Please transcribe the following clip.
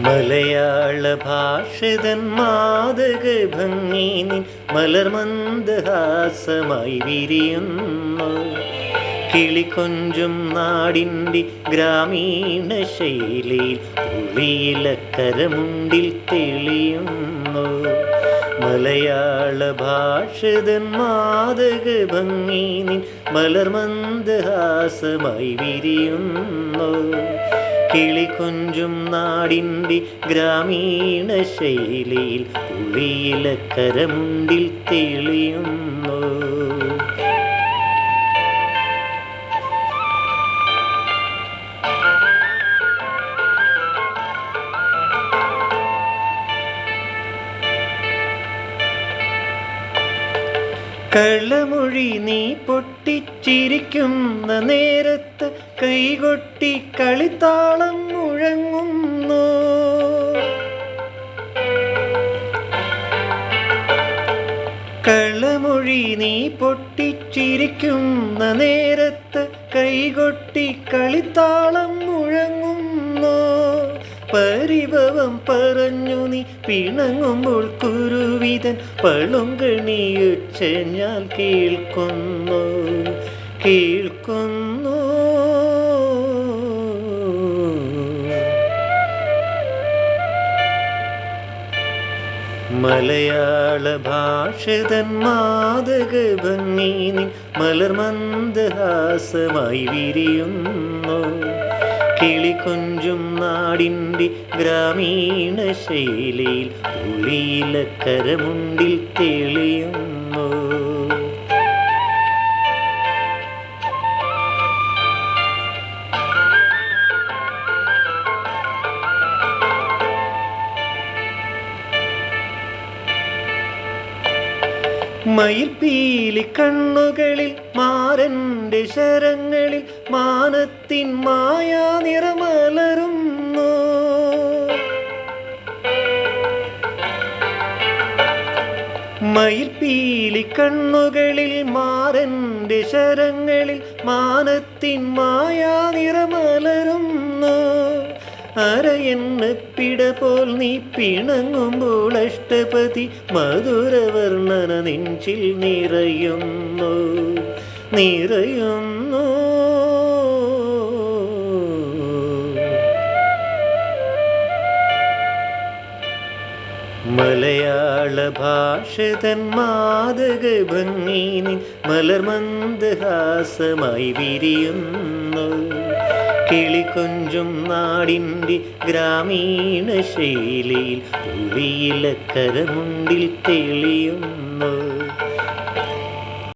മലയാള ഭാഷതൻ മാതക ഭംഗി നിൻ മലർമന്ദഹാസമായി വിരിയുന്നു. കിളികൊഞ്ചും നാടിൻ്റെ ഗ്രാമീണ ശൈലിയിൽ പുളിയിലക്കരമുണ്ടിൽ തെളിയുന്നു. മലയാള ഭാഷതൻ മാതക ഭംഗി നിൻ മലർമന്ദഹാസമായി വിരിയുന്നു. കിളികൊഞ്ചും നാടിൻ്റെ ഗ്രാമീണ ശൈലിയിൽ പുളിയിലക്കരമുണ്ടിൽ തെളിയുന്നു. കളമൊഴി നീ പൊട്ടിച്ചിരിക്കുന്ന നേരത്ത് കൈകൊട്ടി കളിത്താളം മുഴങ്ങുന്നു. കളമൊഴി നീ പൊട്ടിച്ചിരിക്കുന്ന നേരത്ത് കൈകൊട്ടി കളിത്താളം മുഴങ്ങുന്നു. പരിഭവം പറഞ്ഞു നീ പിണങ്ങുമ്പോൾ കുരുവിതൻ പളുങ്കണിയൊച്ച ഞാൻ കേൾക്കുന്നു. മലയാള ഭാഷതൻ മാതക ഭംഗി നിൻ മലർമന്ദഹാസമായി വിരിയുന്നു. കിളികൊഞ്ചും നാടിൻ്റെ ഗ്രാമീണ ശൈലിയിൽ പുളിയിലക്കരമുണ്ടിൽ തെളിയുന്നു. മയിൽപ്പീലി കണ്ണുകളിൽ മാരൻ്റെ ശരങ്ങളിൽ മാനത്തിൻ മായാ നിറമലരുന്നു. മയിൽപ്പീലി കണ്ണുകളിൽ മാരൻ്റെ ശരങ്ങളിൽ മാനത്തിൻ മായാ നിറമലരുന്നു. അരയെണ്ണപ്പിട പോൽ നീ പിണങ്ങുമ്പോൾ അഷ്ടപതി മധുരവർണ്ണന നെഞ്ചിൽ നിറയുന്നു. മലയാള ഭാഷതൻ മാതക ഭംഗി നിൻ മലർമന്ദഹാസമായി വിരിയുന്നു. കിളികൊഞ്ചും നാടിൻ്റെ ഗ്രാമീണ ശൈലിയിൽ പുളിയിലക്കരമുണ്ടിൽ തെളിയുന്നു.